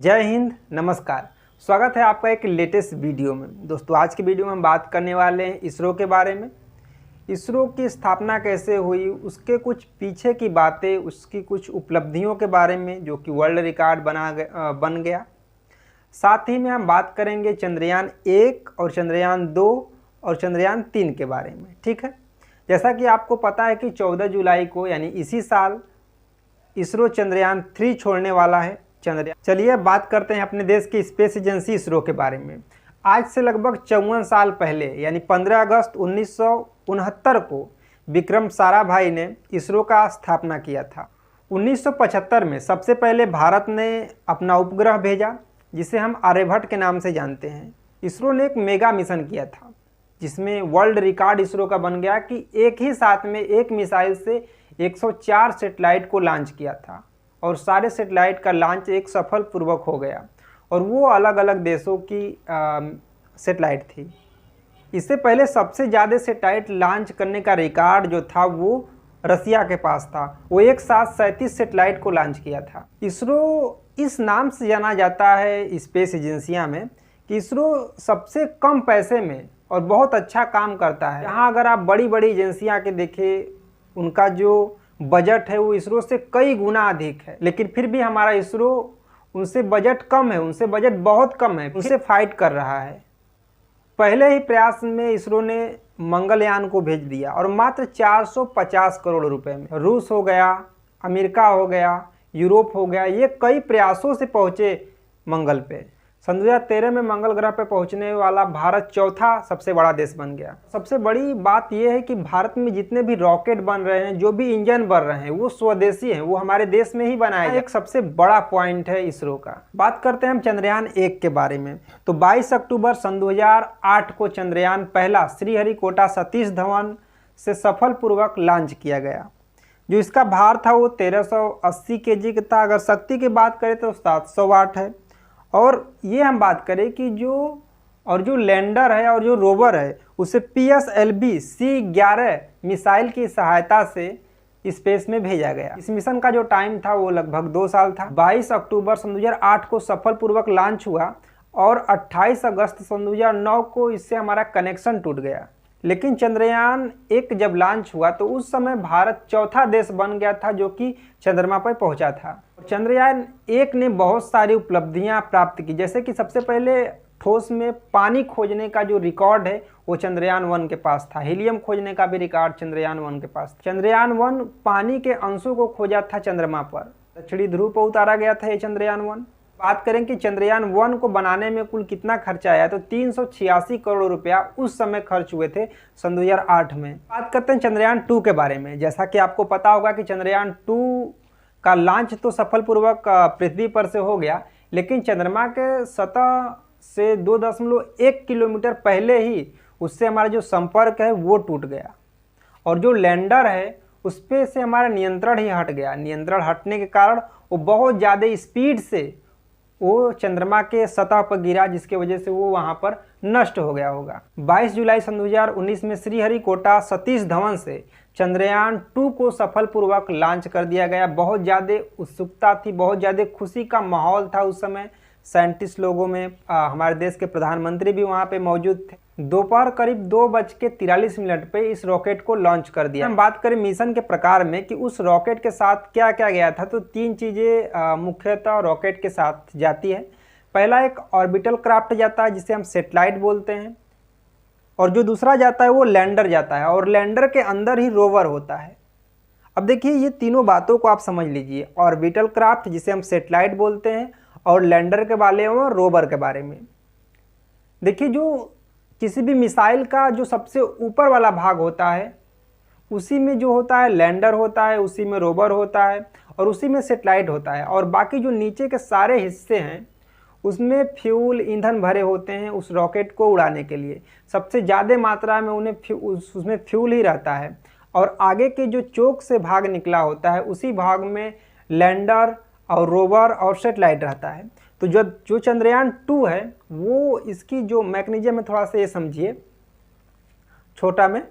जय हिंद, नमस्कार। स्वागत है आपका एक लेटेस्ट वीडियो में। दोस्तों, आज के वीडियो में हम बात करने वाले हैं इसरो के बारे में। इसरो की स्थापना कैसे हुई, उसके कुछ पीछे की बातें, उसकी कुछ उपलब्धियों के बारे में जो कि वर्ल्ड रिकॉर्ड बन गया। साथ ही में हम बात करेंगे चंद्रयान 1 और चंद्रयान 2 और चंद्रयान 3 के बारे में। ठीक है, जैसा कि आपको पता है कि 14 जुलाई को यानी इसी साल इसरो चंद्रयान 3 छोड़ने वाला है। चलिए बात करते हैं अपने देश की स्पेस एजेंसी इसरो के बारे में। आज से लगभग 54 साल पहले यानी 15 अगस्त 1969 को विक्रम साराभाई ने इसरो का स्थापना किया था। 1975 में सबसे पहले भारत ने अपना उपग्रह भेजा जिसे हम आर्यभट्ट के नाम से जानते हैं। इसरो ने एक मेगा मिशन किया था जिसमें वर्ल्ड रिकॉर्ड इसरो का बन गया कि एक ही साथ में एक मिसाइल से 104 सैटेलाइट को लॉन्च किया था और सारे सैटेलाइट का लॉन्च एक सफल पूर्वक हो गया और वो अलग अलग देशों की सैटेलाइट थी। इससे पहले सबसे ज़्यादा सैटेलाइट लॉन्च करने का रिकॉर्ड जो था वो रसिया के पास था। वो एक साथ 37 सैटेलाइट को लॉन्च किया था। इसरो इस नाम से जाना जाता है स्पेस एजेंसियां में कि इसरो सबसे कम पैसे में और बहुत अच्छा काम करता है। यहाँ अगर आप बड़ी बड़ी एजेंसियाँ के देखें, उनका जो बजट है वो इसरो से कई गुना अधिक है, लेकिन फिर भी हमारा इसरो उनसे बजट कम है, उनसे बजट बहुत कम है, उनसे फाइट कर रहा है। पहले ही प्रयास में इसरो ने मंगलयान को भेज दिया और मात्र 450 करोड़ रुपए में। रूस हो गया, अमेरिका हो गया, यूरोप हो गया, ये कई प्रयासों से पहुंचे मंगल पे। सन 2013 में मंगल ग्रह पर पहुंचने वाला भारत चौथा सबसे बड़ा देश बन गया। सबसे बड़ी बात यह है कि भारत में जितने भी रॉकेट बन रहे हैं, जो भी इंजन बन रहे हैं, वो स्वदेशी हैं, वो हमारे देश में ही बनाए गए। एक सबसे बड़ा पॉइंट है इसरो का। बात करते हैं हम चंद्रयान 1 के बारे में। तो 22 अक्टूबर सन 2008 को चंद्रयान पहला श्रीहरिकोटा सतीश धवन से सफलपूर्वक लॉन्च किया गया। जो इसका भार था वो 1380 kg का था। अगर शक्ति की बात करें तो 700 वाट है। और ये हम बात करें कि जो लैंडर है और जो रोवर है उसे PSLV C11 मिसाइल की सहायता से स्पेस में भेजा गया। इस मिशन का जो टाइम था वो लगभग 2 साल था। 22 अक्टूबर सन 2008 को सफलपूर्वक लॉन्च हुआ और 28 अगस्त सन 2009 को इससे हमारा कनेक्शन टूट गया। लेकिन चंद्रयान 1 जब लॉन्च हुआ तो उस समय भारत चौथा देश बन गया था जो कि चंद्रमा पर पहुंचा था। चंद्रयान 1 ने बहुत सारी उपलब्धियां प्राप्त की, जैसे कि सबसे पहले ठोस में पानी खोजने का जो रिकॉर्ड है वो चंद्रयान 1 के पास था। हीलियम खोजने का भी रिकॉर्ड चंद्रयान 1 के पास था। चंद्रयान 1 पानी के अंशों को खोजा था चंद्रमा पर। दक्षिणी ध्रुव पर उतारा गया था ये चंद्रयान 1। बात करें कि चंद्रयान 1 को बनाने में कुल कितना खर्चा आया, तो 386 करोड़ रुपया उस समय खर्च हुए थे सन 2008 में। बात करते हैं चंद्रयान 2 के बारे में। जैसा कि आपको पता होगा कि चंद्रयान 2 का लॉन्च तो सफलपूर्वक पृथ्वी पर से हो गया, लेकिन चंद्रमा के सतह से 2.1 किलोमीटर पहले ही उससे हमारा जो संपर्क है वो टूट गया और जो लैंडर है उस पर से हमारा नियंत्रण ही हट गया। नियंत्रण हटने के कारण वो बहुत ज़्यादा स्पीड से वो चंद्रमा के सतह पर गिरा, जिसके वजह से वो वहाँ पर नष्ट हो गया होगा। 22 जुलाई सन 2019 में श्रीहरिकोटा सतीश धवन से चंद्रयान 2 को सफलपूर्वक लॉन्च कर दिया गया। बहुत ज़्यादा उत्सुकता थी, बहुत ज़्यादा खुशी का माहौल था उस समय साइंटिस्ट लोगों में। हमारे देश के प्रधानमंत्री भी वहाँ पे मौजूद थे। दोपहर करीब 2:43 पे इस रॉकेट को लॉन्च कर दिया। हम बात करें मिशन के प्रकार में कि उस रॉकेट के साथ क्या क्या गया था, तो 3 चीज़ें मुख्यतः रॉकेट के साथ जाती है। पहला एक ऑर्बिटल क्राफ्ट जाता है जिसे हम सैटेलाइट बोलते हैं, और जो दूसरा जाता है वो लैंडर जाता है, और लैंडर के अंदर ही रोवर होता है। अब देखिए ये तीनों बातों को आप समझ लीजिए, ऑर्बिटल क्राफ्ट जिसे हम सैटेलाइट बोलते हैं, और लैंडर के बारे में और रोवर के बारे में। देखिए जो किसी भी मिसाइल का जो सबसे ऊपर वाला भाग होता है उसी में जो होता है लैंडर होता है, उसी में रोवर होता है और उसी में सैटेलाइट होता है, और बाकी जो नीचे के सारे हिस्से हैं उसमें फ्यूल ईंधन भरे होते हैं उस रॉकेट को उड़ाने के लिए। सबसे ज़्यादा मात्रा में उसमें फ्यूल ही रहता है, और आगे के जो चोक से भाग निकला होता है उसी भाग में लैंडर और रोवर और सैटेलाइट रहता है। तो जो चंद्रयान 2 है वो इसकी जो मैकेनिज्म है थोड़ा सा ये समझिए छोटा में,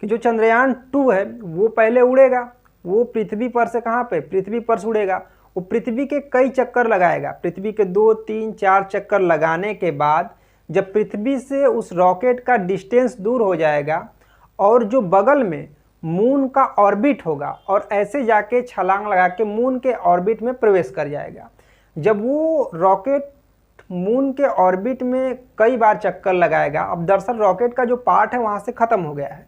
कि जो चंद्रयान 2 है वो पहले उड़ेगा, वो पृथ्वी पर से कहाँ पे, पृथ्वी पर से उड़ेगा, वो पृथ्वी के कई चक्कर लगाएगा। पृथ्वी के 2, 3, 4 चक्कर लगाने के बाद जब पृथ्वी से उस रॉकेट का डिस्टेंस दूर हो जाएगा और जो बगल में मून का ऑर्बिट होगा और ऐसे जाके छलांग लगा के मून के ऑर्बिट में प्रवेश कर जाएगा। जब वो रॉकेट मून के ऑर्बिट में कई बार चक्कर लगाएगा, अब दरअसल रॉकेट का जो पार्ट है वहाँ से ख़त्म हो गया है,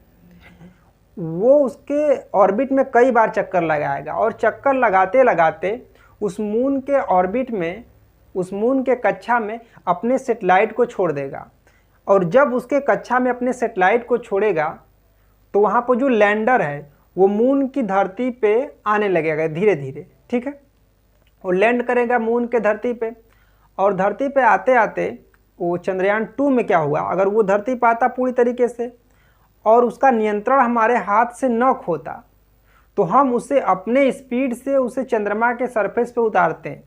वो उसके ऑर्बिट में कई बार चक्कर लगाएगा और चक्कर लगाते लगाते उस मून के ऑर्बिट में, उस मून के कक्षा में अपने सैटेलाइट को छोड़ देगा। और जब उसके कक्षा में अपने सैटेलाइट को छोड़ेगा तो वहाँ पर जो लैंडर है वो मून की धरती पे आने लगेगा धीरे धीरे, ठीक है। वो लैंड करेगा मून के धरती पे और धरती पे आते आते वो चंद्रयान 2 में क्या हुआ, अगर वो धरती पे आता पूरी तरीके से और उसका नियंत्रण हमारे हाथ से न खोता तो हम उसे अपने स्पीड से उसे चंद्रमा के सरफेस पे उतारते हैं,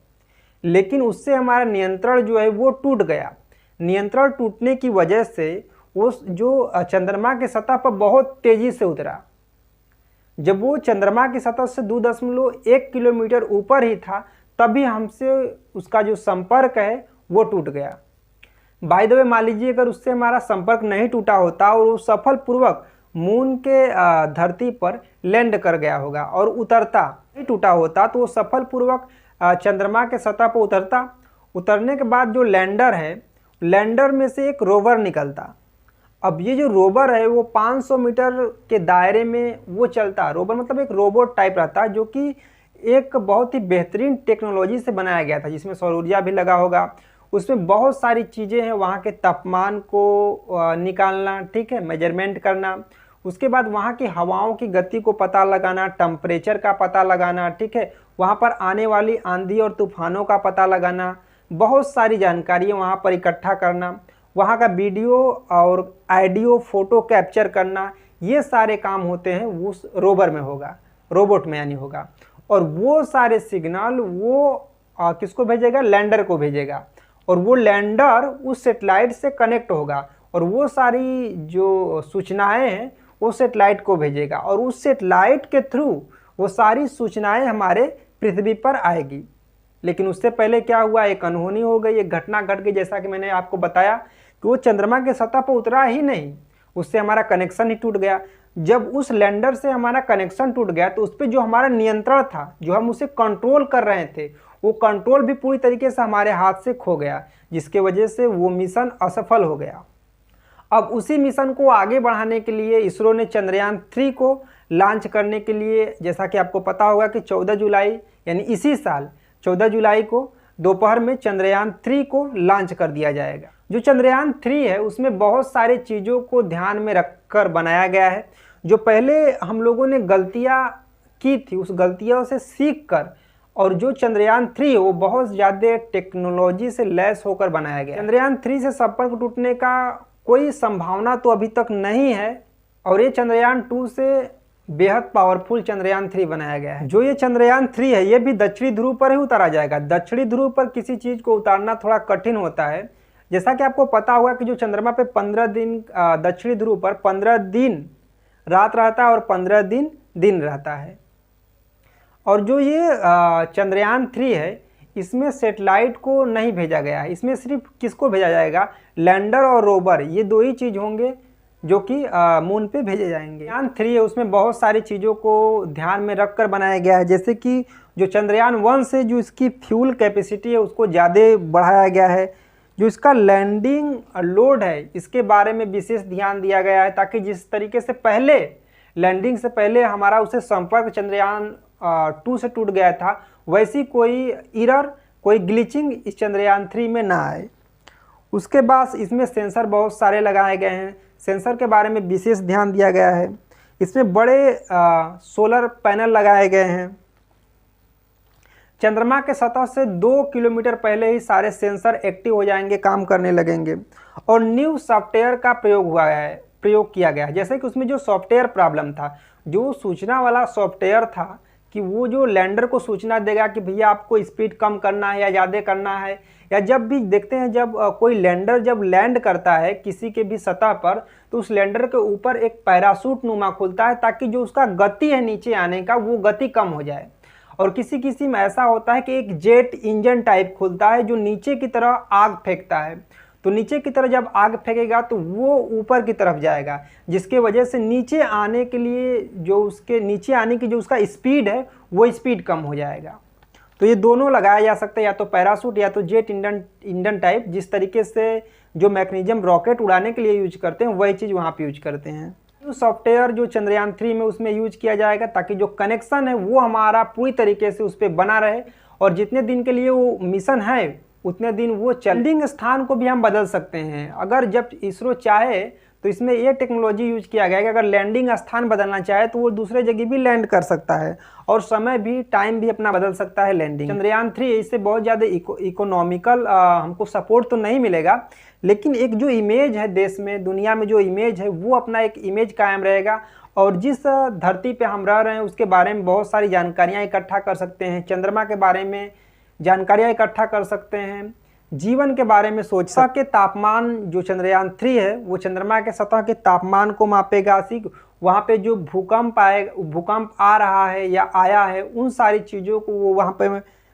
लेकिन उससे हमारा नियंत्रण जो है वो टूट गया। नियंत्रण टूटने की वजह से वो जो चंद्रमा के सतह पर बहुत तेज़ी से उतरा। जब वो चंद्रमा की सतह से 2.1 किलोमीटर ऊपर ही था तभी हमसे उसका जो संपर्क है वो टूट गया। बाय द वे, मान लीजिए अगर उससे हमारा संपर्क नहीं टूटा होता और वो सफलपूर्वक मून के धरती पर लैंड कर गया होगा और उतरता नहीं टूटा होता तो वो सफलपूर्वक चंद्रमा के सतह पर उतरता। उतरने के बाद जो लैंडर है, लैंडर में से एक रोवर निकलता। अब ये जो रोवर है वो 500 मीटर के दायरे में वो चलता। रोवर मतलब एक रोबोट टाइप रहता जो कि एक बहुत ही बेहतरीन टेक्नोलॉजी से बनाया गया था, जिसमें सौर ऊर्जा भी लगा होगा। उसमें बहुत सारी चीज़ें हैं, वहाँ के तापमान को निकालना, ठीक है, मेजरमेंट करना, उसके बाद वहाँ की हवाओं की गति को पता लगाना, टेम्परेचर का पता लगाना, ठीक है, वहाँ पर आने वाली आंधी और तूफानों का पता लगाना, बहुत सारी जानकारियाँ वहाँ पर इकट्ठा करना, वहाँ का वीडियो और ऑडियो फोटो कैप्चर करना, ये सारे काम होते हैं उस रोवर में होगा, रोबोट में यानी होगा। और वो सारे सिग्नल वो किसको भेजेगा, लैंडर को भेजेगा और वो लैंडर उस सैटेलाइट से कनेक्ट होगा और वो सारी जो सूचनाएं हैं वो सैटेलाइट को भेजेगा और उस सैटेलाइट के थ्रू वो सारी सूचनाएं हमारे पृथ्वी पर आएगी। लेकिन उससे पहले क्या हुआ, एक अनहोनी हो गई, एक घटना घट गई। जैसा कि मैंने आपको बताया कि वो चंद्रमा के सतह पर उतरा ही नहीं, उससे हमारा कनेक्शन ही टूट गया। जब उस लैंडर से हमारा कनेक्शन टूट गया तो उस पर जो हमारा नियंत्रण था, जो हम उसे कंट्रोल कर रहे थे, वो कंट्रोल भी पूरी तरीके से हमारे हाथ से खो गया, जिसके वजह से वो मिशन असफल हो गया। अब उसी मिशन को आगे बढ़ाने के लिए इसरो ने चंद्रयान 3 को लॉन्च करने के लिए, जैसा कि आपको पता होगा कि 14 जुलाई यानी इसी साल 14 जुलाई को दोपहर में चंद्रयान 3 को लॉन्च कर दिया जाएगा। जो चंद्रयान 3 है उसमें बहुत सारी चीज़ों को ध्यान में रखकर बनाया गया है। जो पहले हम लोगों ने गलतियाँ की थी उस गलतियों से सीख कर, और जो चंद्रयान 3 है वो बहुत ज़्यादा टेक्नोलॉजी से लैस होकर बनाया गया। चंद्रयान 3 से संपर्क टूटने का कोई संभावना तो अभी तक नहीं है और ये चंद्रयान 2 से बेहद पावरफुल चंद्रयान 3 बनाया गया है। जो ये चंद्रयान 3 है ये भी दक्षिणी ध्रुव पर ही उतारा जाएगा। दक्षिणी ध्रुव पर किसी चीज़ को उतारना थोड़ा कठिन होता है। जैसा कि आपको पता होगा कि जो चंद्रमा पे 15 दिन, दक्षिणी ध्रुव पर 15 दिन रात रहता है और 15 दिन दिन रहता है। और जो ये चंद्रयान 3 है इसमें सैटेलाइट को नहीं भेजा गया है, इसमें सिर्फ किसको भेजा जाएगा, लैंडर और रोवर, ये दो ही चीज़ होंगे जो कि मून पे भेजे जाएंगे। चंद्रयान 3 है उसमें बहुत सारी चीज़ों को ध्यान में रख कर बनाया गया है, जैसे कि जो चंद्रयान 1 से जो इसकी फ्यूल कैपेसिटी है उसको ज़्यादा बढ़ाया गया है। जो इसका लैंडिंग लोड है इसके बारे में विशेष ध्यान दिया गया है, ताकि जिस तरीके से पहले लैंडिंग से पहले हमारा उससे संपर्क चंद्रयान 2 से टूट गया था, वैसी कोई एरर, कोई ग्लिचिंग इस चंद्रयान 3 में ना आए। उसके बाद इसमें सेंसर बहुत सारे लगाए गए हैं, सेंसर के बारे में विशेष ध्यान दिया गया है। इसमें बड़े सोलर पैनल लगाए गए हैं। चंद्रमा के सतह से 2 किलोमीटर पहले ही सारे सेंसर एक्टिव हो जाएंगे, काम करने लगेंगे। और न्यू सॉफ्टवेयर का प्रयोग किया गया है। जैसे कि उसमें जो सॉफ्टवेयर प्रॉब्लम था, जो सूचना वाला सॉफ्टवेयर था कि वो जो लैंडर को सूचना देगा कि भैया आपको स्पीड कम करना है या ज़्यादा करना है, या जब भी देखते हैं जब कोई लैंडर जब लैंड करता है किसी के भी सतह पर तो उस लैंडर के ऊपर एक पैराशूट नुमा खुलता है, ताकि जो उसका गति है नीचे आने का वो गति कम हो जाए। और किसी किसी में ऐसा होता है कि एक जेट इंजन टाइप खुलता है जो नीचे की तरह आग फेंकता है। तो नीचे की तरफ जब आग फेंकेगा तो वो ऊपर की तरफ जाएगा, जिसके वजह से नीचे आने के लिए जो उसके नीचे आने की जो उसका स्पीड है वो स्पीड कम हो जाएगा। तो ये दोनों लगाया जा सकता है, या तो पैराशूट या तो जेट इंजन टाइप। जिस तरीके से जो मैकेनिज्म रॉकेट उड़ाने के लिए यूज करते हैं वही चीज़ वहाँ पे यूज करते हैं। जो सॉफ्टवेयर जो चंद्रयान 3 में उसमें यूज किया जाएगा ताकि जो कनेक्शन है वो हमारा पूरी तरीके से उस पर बना रहे, और जितने दिन के लिए वो मिशन है उतने दिन वो लैंडिंग स्थान को भी हम बदल सकते हैं। अगर जब इसरो चाहे तो इसमें ये टेक्नोलॉजी यूज किया गया है कि अगर लैंडिंग स्थान बदलना चाहे तो वो दूसरे जगह भी लैंड कर सकता है, और समय भी टाइम भी अपना बदल सकता है लैंडिंग। चंद्रयान 3 इससे बहुत ज़्यादा इकोनॉमिकल हमको सपोर्ट तो नहीं मिलेगा, लेकिन एक जो इमेज है देश में दुनिया में जो इमेज है वो अपना एक इमेज कायम रहेगा, और जिस धरती पे हम रह रहे हैं उसके बारे में बहुत सारी जानकारियाँ इकट्ठा कर सकते हैं। चंद्रमा के बारे में जानकारियाँ इकट्ठा कर सकते हैं, जीवन के बारे में सोच सकते। के तापमान जो चंद्रयान 3 है वो चंद्रमा के सतह के तापमान को मापेगा, वहाँ पे जो भूकंप आ रहा है या आया है उन सारी चीज़ों को वो वहाँ पे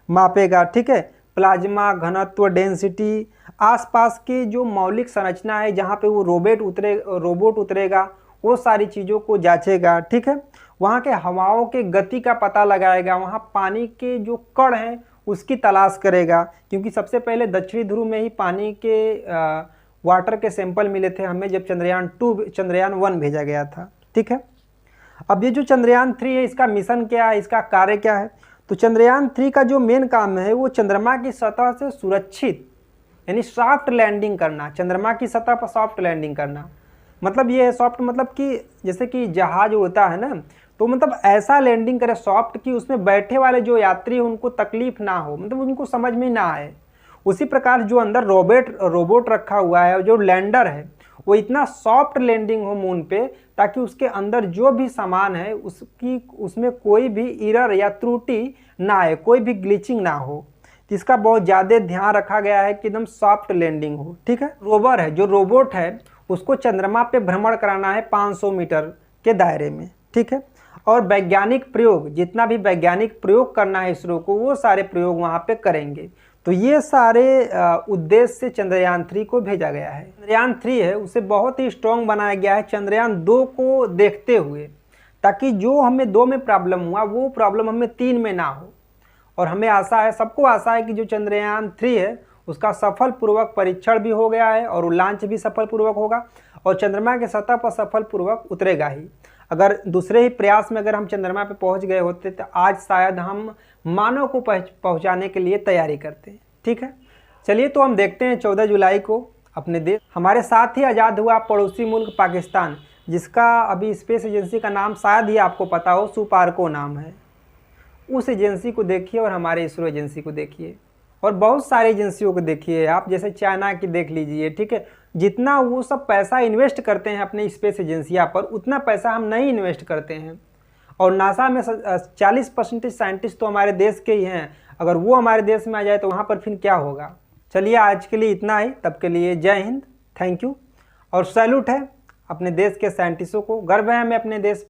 मापेगा, ठीक है। प्लाज्मा घनत्व, डेंसिटी, आसपास के जो मौलिक संरचना है जहाँ पे वो रोबोट उतरेगा वो सारी चीज़ों को जांचेगा, ठीक है। वहाँ के हवाओं के गति का पता लगाएगा, वहाँ पानी के जो कण हैं उसकी तलाश करेगा, क्योंकि सबसे पहले दक्षिणी ध्रुव में ही पानी के वाटर के सैंपल मिले थे हमें जब चंद्रयान 1 भेजा गया था, ठीक है। अब ये जो चंद्रयान 3 है इसका मिशन क्या है, इसका कार्य क्या है? तो चंद्रयान 3 का जो मेन काम है वो चंद्रमा की सतह से सुरक्षित यानी सॉफ्ट लैंडिंग करना। चंद्रमा की सतह पर सॉफ्ट लैंडिंग करना मतलब ये है सॉफ्ट मतलब कि जैसे कि जहाज उड़ता है ना, तो मतलब ऐसा लैंडिंग करे सॉफ्ट कि उसमें बैठे वाले जो यात्री हैं उनको तकलीफ ना हो, मतलब उनको समझ में ना आए। उसी प्रकार जो अंदर रोबोट रखा हुआ है, जो लैंडर है, वो इतना सॉफ्ट लैंडिंग हो मून पे ताकि उसके अंदर जो भी सामान है उसमें कोई भी एरर या त्रुटि ना आए, कोई भी ग्लिचिंग ना हो। इसका बहुत ज़्यादा ध्यान रखा गया है कि एकदम सॉफ्ट लैंडिंग हो, ठीक है। रोवर है, जो रोबोट है उसको चंद्रमा पे भ्रमण कराना है 500 मीटर के दायरे में, ठीक है। और वैज्ञानिक प्रयोग, जितना भी वैज्ञानिक प्रयोग करना है इसरो को, वो सारे प्रयोग वहाँ पे करेंगे। तो ये सारे उद्देश्य से चंद्रयान 3 को भेजा गया है। चंद्रयान 3 है उसे बहुत ही स्ट्रॉन्ग बनाया गया है चंद्रयान 2 को देखते हुए, ताकि जो हमें 2 में प्रॉब्लम हुआ वो प्रॉब्लम हमें 3 में ना हो। और हमें आशा है, सबको आशा है कि जो चंद्रयान 3 है उसका सफलपूर्वक परीक्षण भी हो गया है और लॉन्च भी सफलपूर्वक होगा, और चंद्रमा के सतह पर सफलपूर्वक उतरेगा ही। अगर दूसरे ही प्रयास में अगर हम चंद्रमा पे पहुंच गए होते तो आज शायद हम मानव को पहुंचाने के लिए तैयारी करते हैं, ठीक है। चलिए तो हम देखते हैं 14 जुलाई को अपने देश हमारे साथ ही आज़ाद हुआ पड़ोसी मुल्क पाकिस्तान, जिसका अभी स्पेस एजेंसी का नाम शायद ही आपको पता हो, सुपार्को नाम है। उस एजेंसी को देखिए और हमारे इसरो एजेंसी को देखिए, और बहुत सारी एजेंसियों को देखिए आप, जैसे चाइना की देख लीजिए, ठीक है। जितना वो सब पैसा इन्वेस्ट करते हैं अपने स्पेस एजेंसिया पर, उतना पैसा हम नहीं इन्वेस्ट करते हैं। और नासा में 40% साइंटिस्ट तो हमारे देश के ही हैं। अगर वो हमारे देश में आ जाए तो वहाँ पर फिर क्या होगा। चलिए आज के लिए इतना ही, तब के लिए जय हिंद, थैंक यू। और सैल्यूट है अपने देश के साइंटिस्टों को, गर्व है हमें अपने देश